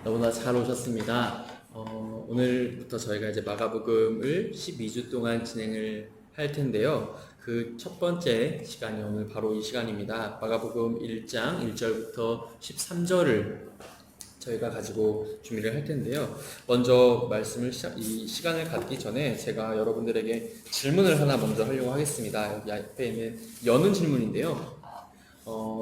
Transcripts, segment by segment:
너무나 잘 오셨습니다. 오늘부터 저희가 이제 마가복음을 12주 동안 진행을 할 텐데요. 그 첫 번째 시간이 오늘 바로 이 시간입니다. 마가복음 1장 1절부터 13절을 저희가 가지고 준비를 할 텐데요. 먼저 이 시간을 갖기 전에 제가 여러분들에게 질문을 하나 먼저 하려고 하겠습니다. 여기 앞에 있는 여는 질문인데요.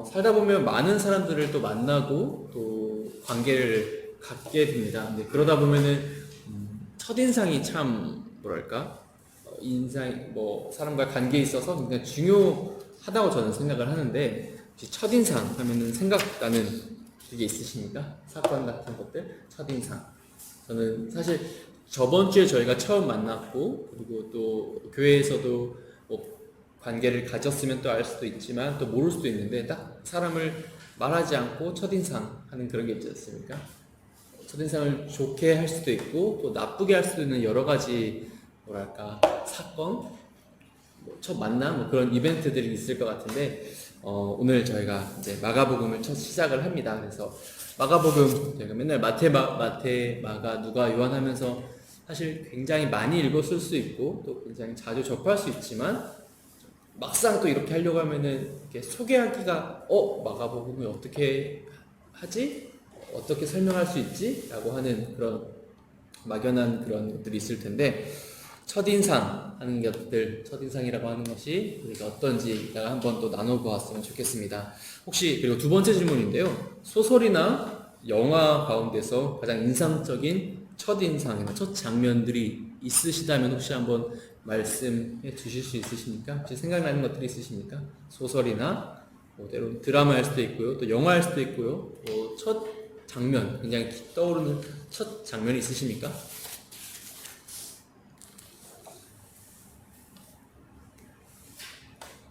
살다 보면 많은 사람들을 또 만나고 또 관계를 갖게 됩니다. 근데 그러다 보면은 첫인상이 참 뭐랄까 사람과 관계에 있어서 굉장히 중요하다고 저는 생각을 하는데, 혹시 첫인상 하면은 생각나는 게 있으십니까? 사건 같은 것들, 첫인상. 저는 사실 저번 주에 저희가 처음 만났고, 그리고 또 교회에서도 관계를 가졌으면 또 알 수도 있지만 또 모를 수도 있는데, 딱 사람을 말하지 않고 첫인상 하는 그런 게 있지 않습니까? 첫인상을 좋게 할 수도 있고 또 나쁘게 할 수도 있는 여러 가지 사건, 첫 만남, 그런 이벤트들이 있을 것 같은데, 오늘 저희가 이제 마가복음을 첫 시작을 합니다. 그래서 마가복음 제가 맨날 마태, 마가, 누가, 요한 하면서 사실 굉장히 많이 읽었을 수 있고 또 굉장히 자주 접할 수 있지만, 막상 또 이렇게 하려고 하면은 이렇게 소개하기가 마가복음을 어떻게 하지? 어떻게 설명할 수 있지? 라고 하는 그런 막연한 그런 것들이 있을 텐데, 첫인상 하는 것들, 첫인상이라고 하는 것이 우리가 어떤지 이따가 한번 또 나눠보았으면 좋겠습니다. 혹시, 그리고 두 번째 질문인데요. 소설이나 영화 가운데서 가장 인상적인 첫인상이나 첫 장면들이 있으시다면 혹시 한번 말씀해 주실 수 있으십니까? 혹시 생각나는 것들이 있으십니까? 소설이나 때로는 드라마일 수도 있고요, 또 영화일 수도 있고요, 첫 장면, 굉장히 떠오르는 첫 장면이 있으십니까?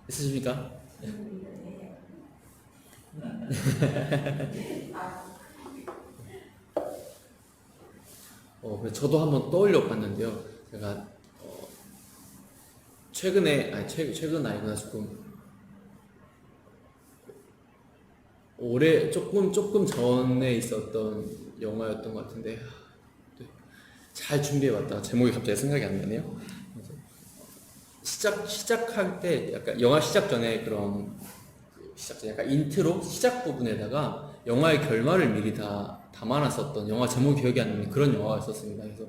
있으십니까? 저도 한번 떠올려 봤는데요. 제가 최근 아니구나, 조금 전에 있었던 영화였던 것 같은데, 잘 준비해봤다 제목이 갑자기 생각이 안 나네요. 시작할 때 약간 영화 시작 전에 약간 인트로 시작 부분에다가 영화의 결말을 미리 다 담아놨었던, 영화 제목 기억이 안 나는 그런 영화가 있었습니다. 그래서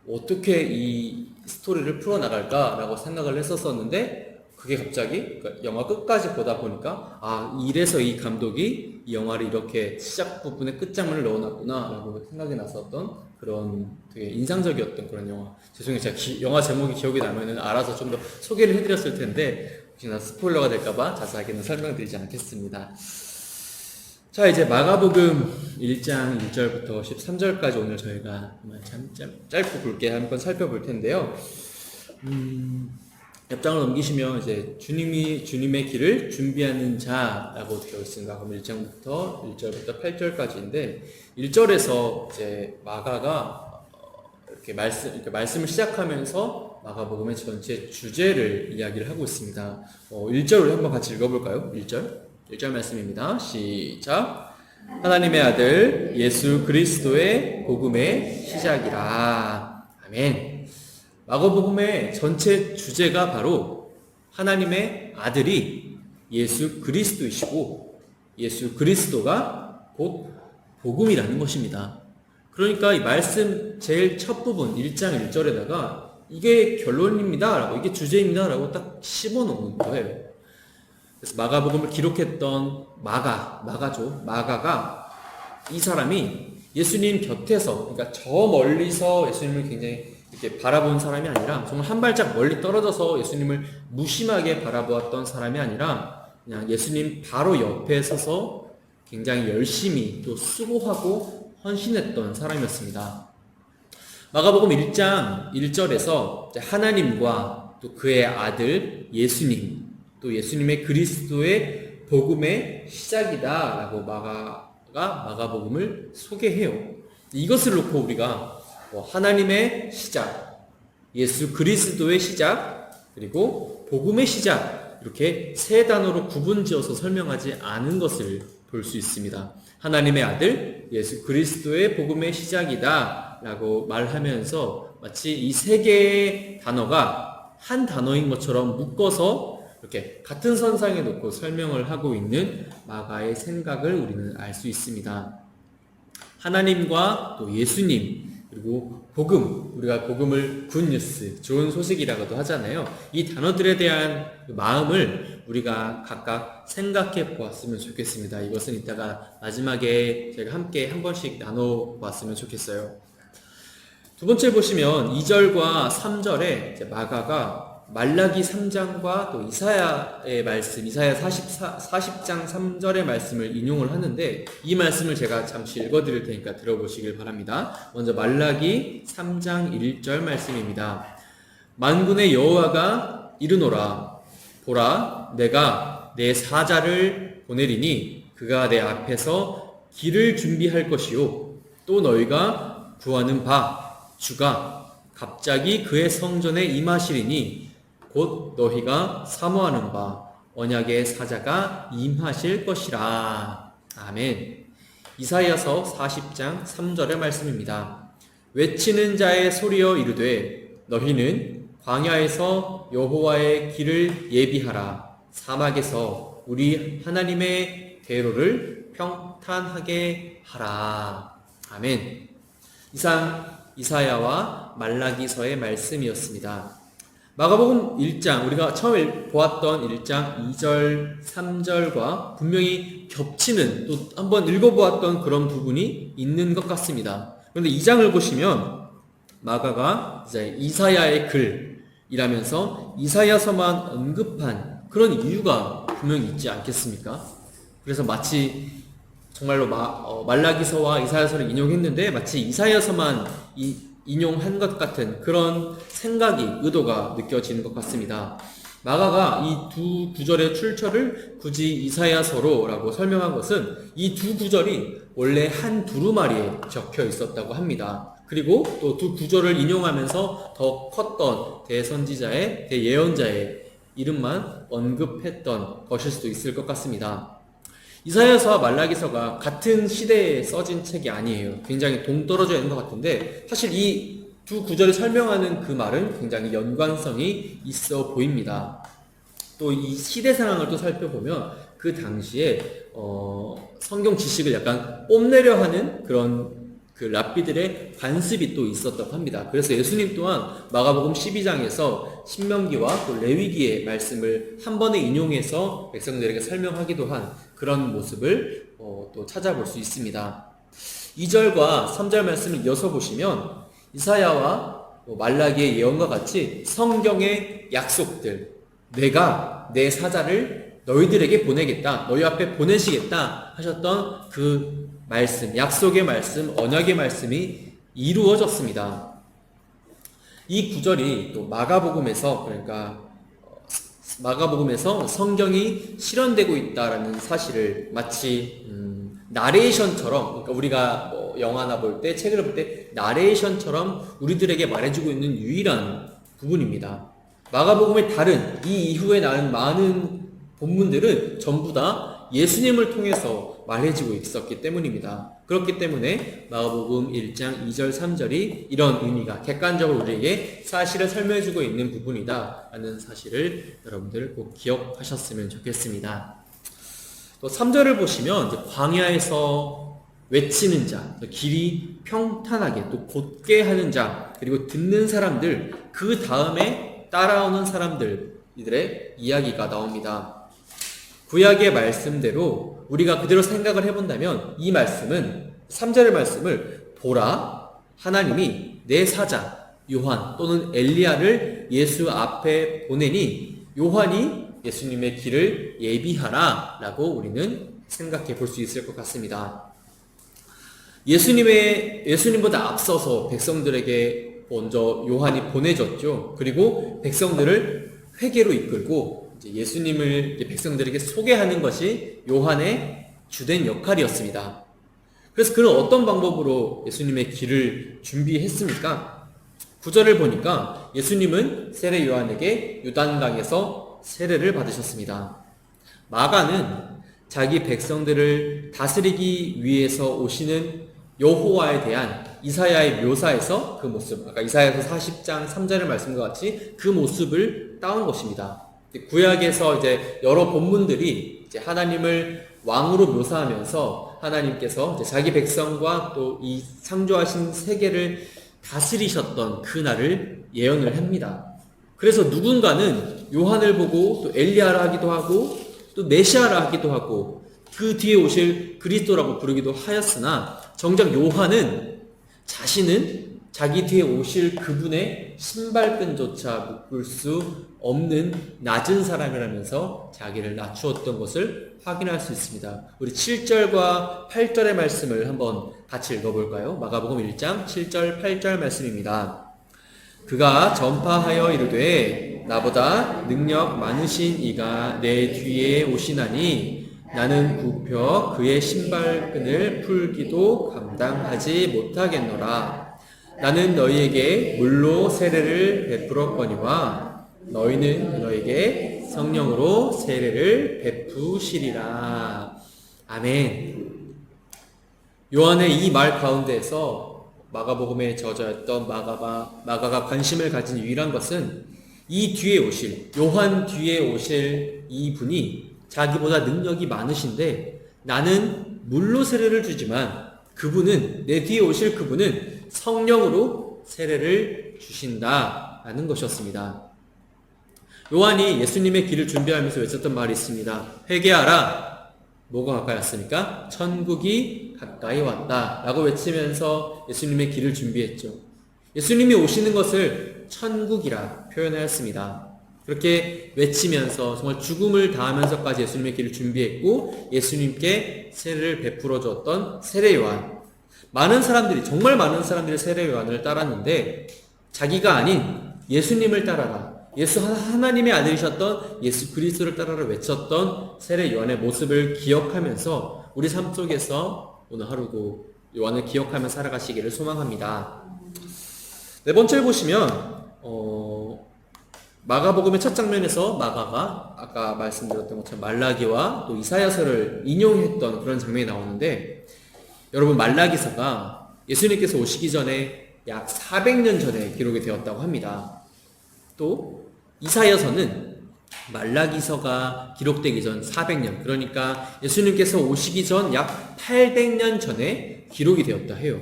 어떻게 이 스토리를 풀어나갈까라고 생각을 했었었는데, 그게 갑자기 영화 끝까지 보다 보니까 이래서 이 감독이 이 영화를 이렇게 시작 부분에 끝장면을 넣어놨구나 라고 생각이 났었던 그런 되게 인상적이었던 그런 영화. 죄송해요, 제가 영화 제목이 기억이 나면은 알아서 좀 더 소개를 해드렸을 텐데 혹시나 스포일러가 될까봐 자세하게는 설명드리지 않겠습니다. 자, 이제 마가복음 1장 1절부터 13절까지 오늘 저희가 짧고 굵게 한번 살펴볼 텐데요. 옆장을 넘기시면 이제 주님의 길을 준비하는 자라고 되어 있습니다. 그럼 1장부터 1절부터 8절까지인데, 1절에서 이제 마가가 이렇게 말씀을 시작하면서 마가복음의 전체 주제를 이야기를 하고 있습니다. 1절을 한번 같이 읽어볼까요? 1절 말씀입니다. 시작. 하나님의 아들 예수 그리스도의 복음의 시작이라. 아멘. 마가복음의 전체 주제가 바로 하나님의 아들이 예수 그리스도이시고, 예수 그리스도가 곧 복음이라는 것입니다. 그러니까 이 말씀 제일 첫 부분 1장 1절에다가 이게 결론입니다 라고, 이게 주제입니다 라고 딱 씹어놓는 거예요. 그래서 마가복음을 기록했던 마가가 이 사람이 예수님 곁에서, 그러니까 저 멀리서 예수님을 굉장히 이렇게 바라본 사람이 아니라, 정말 한 발짝 멀리 떨어져서 예수님을 무심하게 바라보았던 사람이 아니라, 그냥 예수님 바로 옆에 서서 굉장히 열심히 또 수고하고 헌신했던 사람이었습니다. 마가복음 1장 1절에서 하나님과 또 그의 아들 예수님, 또 예수님의 그리스도의 복음의 시작이다 라고 마가복음을 소개해요. 이것을 놓고 우리가 하나님의 시작, 예수 그리스도의 시작, 그리고 복음의 시작, 이렇게 세 단어로 구분지어서 설명하지 않은 것을 볼 수 있습니다. 하나님의 아들 예수 그리스도의 복음의 시작이다 라고 말하면서 마치 이 세 개의 단어가 한 단어인 것처럼 묶어서 이렇게 같은 선상에 놓고 설명을 하고 있는 마가의 생각을 우리는 알 수 있습니다. 하나님과 또 예수님 그리고 복음, 우리가 복음을 굿뉴스, 좋은 소식이라고도 하잖아요. 이 단어들에 대한 마음을 우리가 각각 생각해 보았으면 좋겠습니다. 이것은 이따가 마지막에 저희가 함께 한 번씩 나눠 보았으면 좋겠어요. 두 번째 보시면 2절과 3절에 마가가 말라기 3장과 또 이사야의 말씀, 이사야 40장 3절의 말씀을 인용을 하는데 이 말씀을 제가 잠시 읽어드릴 테니까 들어보시길 바랍니다. 먼저 말라기 3장 1절 말씀입니다. 만군의 여호와가 이르노라 보라 내가 내 사자를 보내리니 그가 내 앞에서 길을 준비할 것이요 또 너희가 구하는 바 주가 갑자기 그의 성전에 임하시리니 곧 너희가 사모하는 바 언약의 사자가 임하실 것이라. 아멘. 이사야서 40장 3절의 말씀입니다. 외치는 자의 소리여 이르되 너희는 광야에서 여호와의 길을 예비하라. 사막에서 우리 하나님의 대로를 평탄하게 하라. 아멘. 이상 이사야와 말라기서의 말씀이었습니다. 마가복음 1장, 우리가 처음 보았던 1장 2절, 3절과 분명히 겹치는 또 한번 읽어보았던 그런 부분이 있는 것 같습니다. 그런데 2장을 보시면 마가가 이제 이사야의 글이라면서 이사야서만 언급한 그런 이유가 분명히 있지 않겠습니까? 그래서 마치 정말로 말라기서와 이사야서를 인용했는데 마치 이사야서만 인용한 것 같은 그런 생각이 의도가 느껴지는 것 같습니다. 마가가 이 두 구절의 출처를 굳이 이사야서로라고 설명한 것은 이 두 구절이 원래 한 두루마리에 적혀 있었다고 합니다. 그리고 또 두 구절을 인용하면서 더 컸던 대선지자의 대예언자의 이름만 언급했던 것일 수도 있을 것 같습니다. 이사야서와 말라기서가 같은 시대에 써진 책이 아니에요. 굉장히 동떨어져 있는 것 같은데 사실 이 두 구절을 설명하는 그 말은 굉장히 연관성이 있어 보입니다. 또 이 시대 상황을 또 살펴보면 그 당시에 성경 지식을 약간 뽐내려 하는 그런 그 랍비들의 관습이 또 있었다고 합니다. 그래서 예수님 또한 마가복음 12장에서 신명기와 또 레위기의 말씀을 한 번에 인용해서 백성들에게 설명하기도 한 그런 모습을 또 찾아볼 수 있습니다. 2절과 3절 말씀을 이어서 보시면 이사야와 말라기의 예언과 같이 성경의 약속들, 내가 내 사자를 너희들에게 보내겠다, 너희 앞에 보내시겠다 하셨던 그 말씀, 약속의 말씀, 언약의 말씀이 이루어졌습니다. 이 구절이 또 마가복음에서 성경이 실현되고 있다라는 사실을 마치 나레이션처럼, 그러니까 우리가 영화나 볼 때, 책을 볼 때 나레이션처럼 우리들에게 말해주고 있는 유일한 부분입니다. 마가복음의 다른 이 이후에 나온 많은 본문들은 전부 다 예수님을 통해서 말해지고 있었기 때문입니다. 그렇기 때문에 마가복음 1장 2절 3절이 이런 의미가 객관적으로 우리에게 사실을 설명해주고 있는 부분이다 라는 사실을 여러분들 꼭 기억하셨으면 좋겠습니다. 또 3절을 보시면 이제 광야에서 외치는 자, 길이 평탄하게 또 곧게 하는 자, 그리고 듣는 사람들, 그 다음에 따라오는 사람들의 이야기가 나옵니다. 구약의 말씀대로 우리가 그대로 생각을 해본다면 이 말씀은 3절의 말씀을 보라, 하나님이 내 사자 요한 또는 엘리야를 예수 앞에 보내니 요한이 예수님의 길을 예비하라 라고 우리는 생각해 볼 수 있을 것 같습니다. 예수님보다 앞서서 백성들에게 먼저 요한이 보내졌죠. 그리고 백성들을 회개로 이끌고 이제 예수님을 백성들에게 소개하는 것이 요한의 주된 역할이었습니다. 그래서 그는 어떤 방법으로 예수님의 길을 준비했습니까? 9절을 보니까 예수님은 세례 요한에게 요단강에서 세례를 받으셨습니다. 마가는 자기 백성들을 다스리기 위해서 오시는 여호와에 대한 이사야의 묘사에서 그 모습, 아까 이사야서 40장 3절의 말씀과 같이 그 모습을 따온 것입니다. 구약에서 이제 여러 본문들이 이제 하나님을 왕으로 묘사하면서 하나님께서 이제 자기 백성과 또 이 창조하신 세계를 다스리셨던 그날을 예언을 합니다. 그래서 누군가는 요한을 보고 또 엘리야라 하기도 하고 또 메시아라 하기도 하고 그 뒤에 오실 그리스도라고 부르기도 하였으나 정작 요한은 자신은 자기 뒤에 오실 그분의 신발끈조차 묶을 수 없는 낮은 사람이라면서 자기를 낮추었던 것을 확인할 수 있습니다. 우리 7절과 8절의 말씀을 한번 같이 읽어볼까요? 마가복음 1장 7절 8절 말씀입니다. 그가 전파하여 이르되 나보다 능력 많으신 이가 내 뒤에 오시나니 나는 굽혀 그의 신발끈을 풀기도 감당하지 못하겠노라. 나는 너희에게 물로 세례를 베풀었거니와 너희는 너에게 성령으로 세례를 베푸시리라. 아멘. 요한의 이 말 가운데에서 마가복음에 저자였던 마가가 관심을 가진 유일한 것은 이 뒤에 오실, 요한 뒤에 오실 이 분이 자기보다 능력이 많으신데 나는 물로 세례를 주지만 그분은, 내 뒤에 오실 그분은 성령으로 세례를 주신다라는 것이었습니다. 요한이 예수님의 길을 준비하면서 외쳤던 말이 있습니다. 회개하라. 뭐가 가까이 왔습니까? 천국이 가까이 왔다 라고 외치면서 예수님의 길을 준비했죠. 예수님이 오시는 것을 천국이라 표현하였습니다. 그렇게 외치면서 정말 죽음을 다하면서까지 예수님의 길을 준비했고 예수님께 세례를 베풀어 줬던 세례 요한. 많은 사람들이, 정말 많은 사람들이 세례 요한을 따랐는데 자기가 아닌 예수님을 따라라, 예수 하나님의 아들이셨던 예수 그리스도를 따라라 외쳤던 세례 요한의 모습을 기억하면서 우리 삶 속에서 오늘 하루도 요한을 기억하며 살아가시기를 소망합니다. 네 번째를 보시면 마가복음의 첫 장면에서 마가가 아까 말씀드렸던 것처럼 말라기와 또 이사야서를 인용했던 그런 장면이 나오는데, 여러분 말라기서가 예수님께서 오시기 전에 약 400년 전에 기록이 되었다고 합니다. 또 이사야서는 말라기서가 기록되기 전 400년, 그러니까 예수님께서 오시기 전 약 800년 전에 기록이 되었다 해요.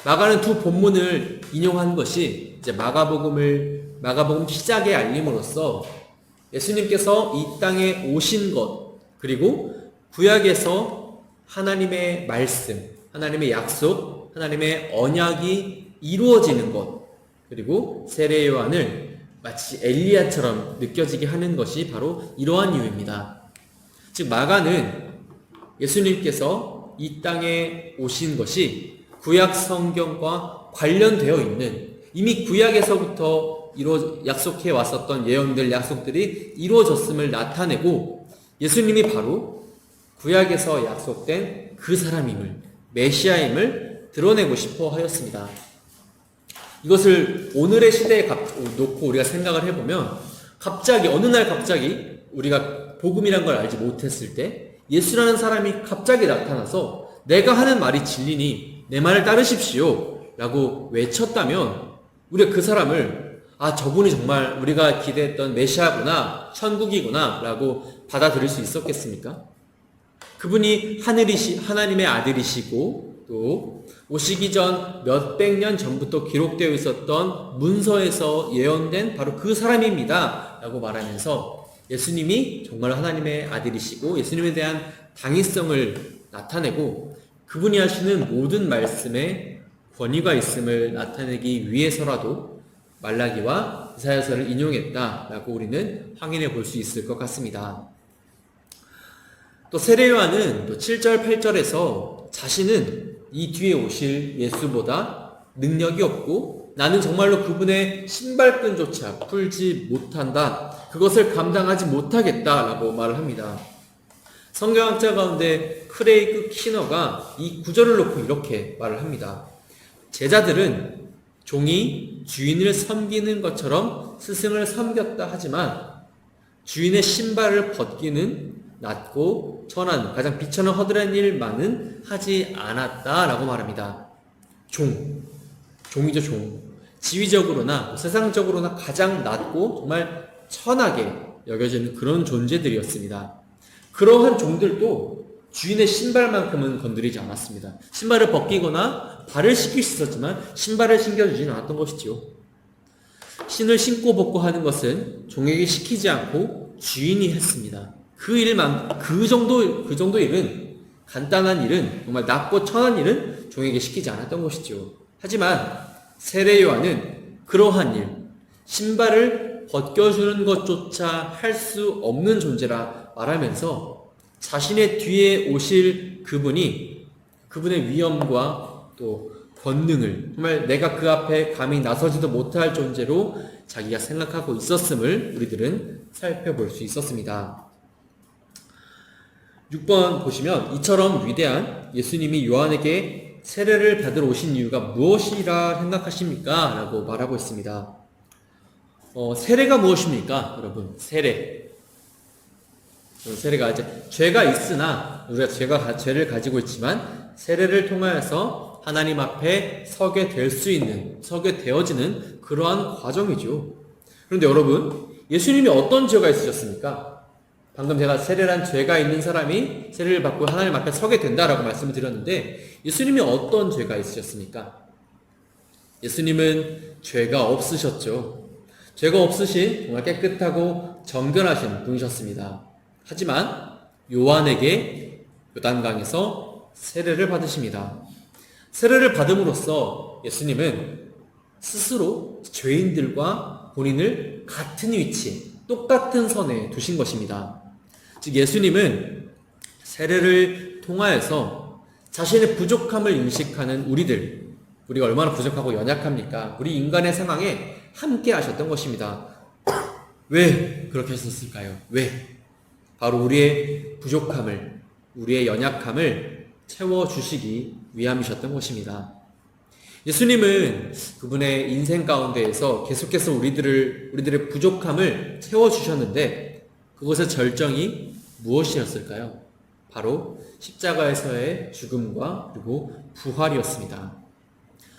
마가는 두 본문을 인용한 것이 이제 마가복음 시작의 알림으로써 예수님께서 이 땅에 오신 것, 그리고 구약에서 하나님의 말씀, 하나님의 약속, 하나님의 언약이 이루어지는 것, 그리고 세례 요한을 마치 엘리야처럼 느껴지게 하는 것이 바로 이러한 이유입니다. 즉 마가는 예수님께서 이 땅에 오신 것이 구약 성경과 관련되어 있는, 이미 구약에서부터 약속해 왔었던 예언들, 약속들이 이루어졌음을 나타내고 예수님이 바로 구약에서 약속된 그 사람임을, 메시아임을 드러내고 싶어 하였습니다. 이것을 오늘의 시대에 놓고 우리가 생각을 해보면 갑자기 어느 날 갑자기 우리가 복음이란 걸 알지 못했을 때 예수라는 사람이 갑자기 나타나서 내가 하는 말이 진리니 내 말을 따르십시오 라고 외쳤다면 우리가 그 사람을 저분이 정말 우리가 기대했던 메시아구나, 천국이구나 라고 받아들일 수 있었겠습니까? 그분이 하나님의 아들이시고 또 오시기 전 몇백 년 전부터 기록되어 있었던 문서에서 예언된 바로 그 사람입니다 라고 말하면서 예수님이 정말 하나님의 아들이시고 예수님에 대한 당위성을 나타내고 그분이 하시는 모든 말씀에 권위가 있음을 나타내기 위해서라도 말라기와 이사야서를 인용했다라고 우리는 확인해 볼 수 있을 것 같습니다. 또 세례 요한은 또 7절 8절에서 자신은 이 뒤에 오실 예수보다 능력이 없고 나는 정말로 그분의 신발끈조차 풀지 못한다, 그것을 감당하지 못하겠다라고 말을 합니다. 성경학자 가운데 크레이그 키너가 이 구절을 놓고 이렇게 말을 합니다. 제자들은 종이 주인을 섬기는 것처럼 스승을 섬겼다 하지만 주인의 신발을 벗기는 낮고 천한 가장 비천한 허드렛 일만은 하지 않았다라고 말합니다. 종이죠, 종. 지위적으로나 세상적으로나 가장 낮고 정말 천하게 여겨지는 그런 존재들이었습니다. 그러한 종들도 주인의 신발만큼은 건드리지 않았습니다. 신발을 벗기거나 발을 씻길 수 있었지만 신발을 신겨주지는 않았던 것이죠. 신을 신고 벗고 하는 것은 종에게 시키지 않고 주인이 했습니다. 그 정도 일은, 간단한 일은, 정말 낮고 천한 일은 종에게 시키지 않았던 것이죠. 하지만 세례 요한은 그러한 일, 신발을 벗겨주는 것조차 할 수 없는 존재라 말하면서 자신의 뒤에 오실 그분의 위엄과 또 권능을 정말 내가 그 앞에 감히 나서지도 못할 존재로 자기가 생각하고 있었음을 우리들은 살펴볼 수 있었습니다. 6번 보시면 이처럼 위대한 예수님이 요한에게 세례를 받으러 오신 이유가 무엇이라 생각하십니까? 라고 말하고 있습니다. 세례가 무엇입니까? 여러분, 세례가 이제 죄가 있으나 우리가 죄를 가지고 있지만 세례를 통하여서 하나님 앞에 서게 되어지는 그러한 과정이죠. 그런데 여러분, 예수님이 어떤 죄가 있으셨습니까? 방금 제가 세례란 죄가 있는 사람이 세례를 받고 하나님 앞에 서게 된다라고 말씀을 드렸는데 예수님이 어떤 죄가 있으셨습니까? 예수님은 죄가 없으셨죠. 죄가 없으신 정말 깨끗하고 정결하신 분이셨습니다. 하지만 요한에게 요단강에서 세례를 받으십니다. 세례를 받음으로써 예수님은 스스로 죄인들과 본인을 같은 위치, 똑같은 선에 두신 것입니다. 즉 예수님은 세례를 통하여서 자신의 부족함을 인식하는 우리가 얼마나 부족하고 연약합니까? 우리 인간의 상황에 함께 하셨던 것입니다. 왜 그렇게 하셨을까요? 왜? 바로 우리의 부족함을, 우리의 연약함을 채워주시기 위함이셨던 것입니다. 예수님은 그분의 인생 가운데에서 계속해서 우리들의 부족함을 채워주셨는데 그것의 절정이 무엇이었을까요? 바로 십자가에서의 죽음과 그리고 부활이었습니다.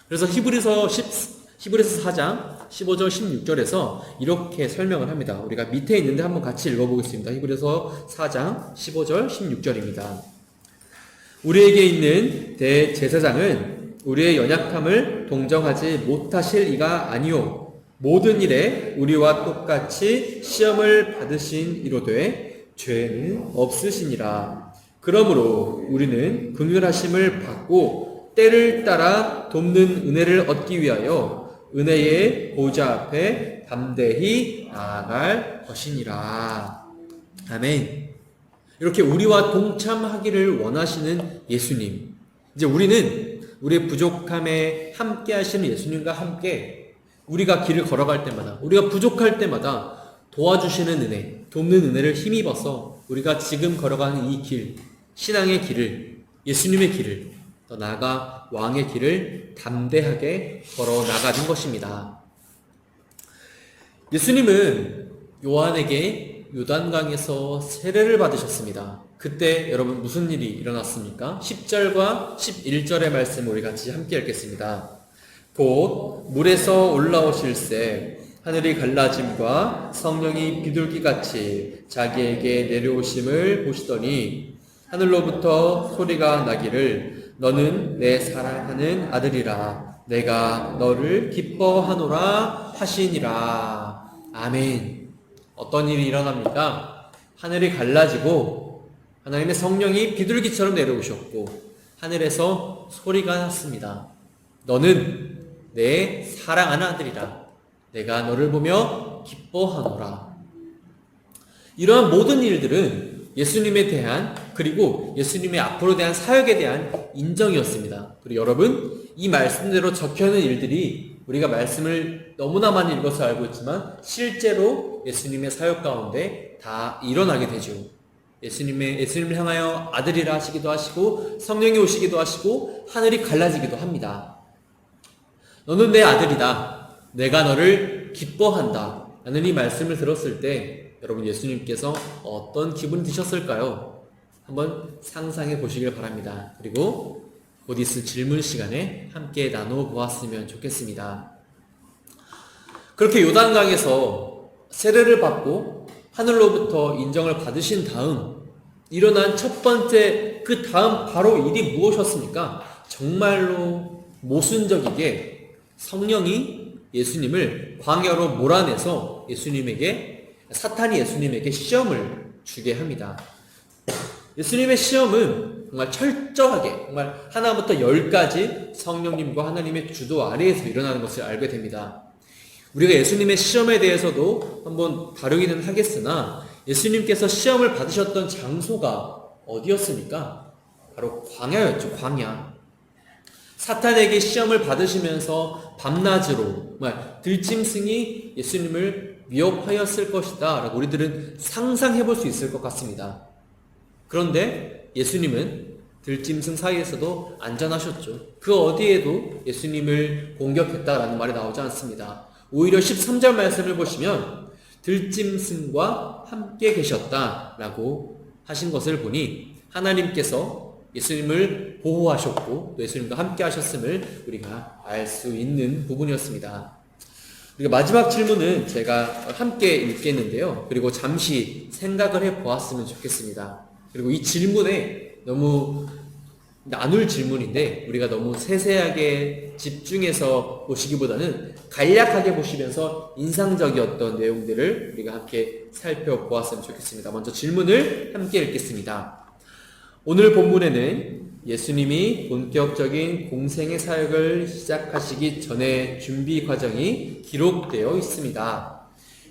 그래서 히브리서 4장 15절 16절에서 이렇게 설명을 합니다. 우리가 밑에 있는데 한번 같이 읽어보겠습니다. 히브리서 4장 15절 16절입니다. 우리에게 있는 대제사장은 우리의 연약함을 동정하지 못하실 이가 아니요 모든 일에 우리와 똑같이 시험을 받으신 이로되 죄는 없으시니라. 그러므로 우리는 긍휼하심을 받고 때를 따라 돕는 은혜를 얻기 위하여 은혜의 보좌 앞에 담대히 나아갈 것이니라. 아멘. 이렇게 우리와 동참하기를 원하시는 예수님. 이제 우리는 우리의 부족함에 함께 하시는 예수님과 함께 우리가 길을 걸어갈 때마다, 우리가 부족할 때마다 도와주시는 은혜, 돕는 은혜를 힘입어서 우리가 지금 걸어가는 이 길, 신앙의 길을, 예수님의 길을, 더 나아가 왕의 길을 담대하게 걸어 나가는 것입니다. 예수님은 요한에게 요단강에서 세례를 받으셨습니다. 그때 여러분 무슨 일이 일어났습니까? 10절과 11절의 말씀을 우리 같이 함께 읽겠습니다. 곧 물에서 올라오실새 하늘이 갈라짐과 성령이 비둘기같이 자기에게 내려오심을 보시더니 하늘로부터 소리가 나기를 너는 내 사랑하는 아들이라 내가 너를 기뻐하노라 하시니라. 아멘. 어떤 일이 일어납니까? 하늘이 갈라지고 하나님의 성령이 비둘기처럼 내려오셨고 하늘에서 소리가 났습니다. 너는 내 사랑하는 아들이라 내가 너를 보며 기뻐하노라. 이러한 모든 일들은 예수님에 대한 그리고 예수님의 앞으로 대한 사역에 대한 인정이었습니다. 그리고 여러분 이 말씀대로 적혀있는 일들이 우리가 말씀을 너무나 많이 읽어서 알고 있지만 실제로 예수님의 사역 가운데 다 일어나게 되죠. 예수님을 향하여 아들이라 하시기도 하시고 성령이 오시기도 하시고 하늘이 갈라지기도 합니다. 너는 내 아들이다. 내가 너를 기뻐한다. 라는 이 말씀을 들었을 때 여러분 예수님께서 어떤 기분이 드셨을까요? 한번 상상해 보시길 바랍니다. 그리고 곧 있을 질문 시간에 함께 나눠 보았으면 좋겠습니다. 그렇게 요단강에서 세례를 받고 하늘로부터 인정을 받으신 다음 일어난 첫 번째 그 다음 바로 일이 무엇이었습니까? 정말로 모순적이게 성령이 예수님을 광야로 몰아내서 사탄이 예수님에게 시험을 주게 합니다. 예수님의 시험은 정말 철저하게 정말 하나부터 10까지 성령님과 하나님의 주도 아래에서 일어나는 것을 알게 됩니다. 우리가 예수님의 시험에 대해서도 한번 다루기는 하겠으나 예수님께서 시험을 받으셨던 장소가 어디였습니까? 바로 광야였죠. 광야. 사탄에게 시험을 받으시면서 밤낮으로 정말 들짐승이 예수님을 위협하였을 것이다 라고 우리들은 상상해 볼 수 있을 것 같습니다. 그런데 예수님은 들짐승 사이에서도 안전하셨죠. 그 어디에도 예수님을 공격했다라는 말이 나오지 않습니다. 오히려 13절 말씀을 보시면 들짐승과 함께 계셨다라고 하신 것을 보니 하나님께서 예수님을 보호하셨고 또 예수님과 함께 하셨음을 우리가 알 수 있는 부분이었습니다. 우리가 마지막 질문은 제가 함께 읽겠는데요. 그리고 잠시 생각을 해 보았으면 좋겠습니다. 그리고 이 질문에 너무 나눌 질문인데 우리가 너무 세세하게 집중해서 보시기보다는 간략하게 보시면서 인상적이었던 내용들을 우리가 함께 살펴보았으면 좋겠습니다. 먼저 질문을 함께 읽겠습니다. 오늘 본문에는 예수님이 본격적인 공생의 사역을 시작하시기 전의 준비 과정이 기록되어 있습니다.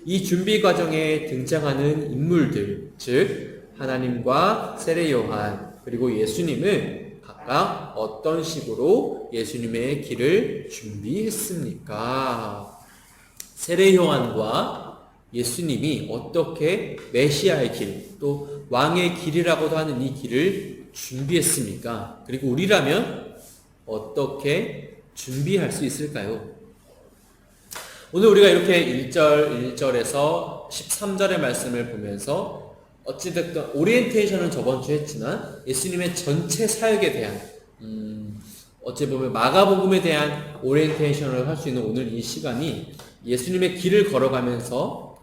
이 준비 과정에 등장하는 인물들, 즉 하나님과 세례 요한 그리고 예수님은 각각 어떤 식으로 예수님의 길을 준비했습니까? 세례 요한과 예수님이 어떻게 메시아의 길, 또 왕의 길이라고도 하는 이 길을 준비했습니까? 그리고 우리라면 어떻게 준비할 수 있을까요? 오늘 우리가 이렇게 1절에서 13절의 말씀을 보면서 어찌됐든 오리엔테이션은 저번 주에 했지만 예수님의 전체 사역에 대한 어찌 보면 마가복음에 대한 오리엔테이션을 할 수 있는 오늘 이 시간이 예수님의 길을 걸어가면서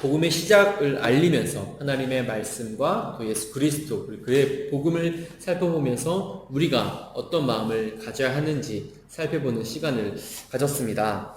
복음의 시작을 알리면서 하나님의 말씀과 또 예수 그리스도 그의 복음을 살펴보면서 우리가 어떤 마음을 가져야 하는지 살펴보는 시간을 가졌습니다.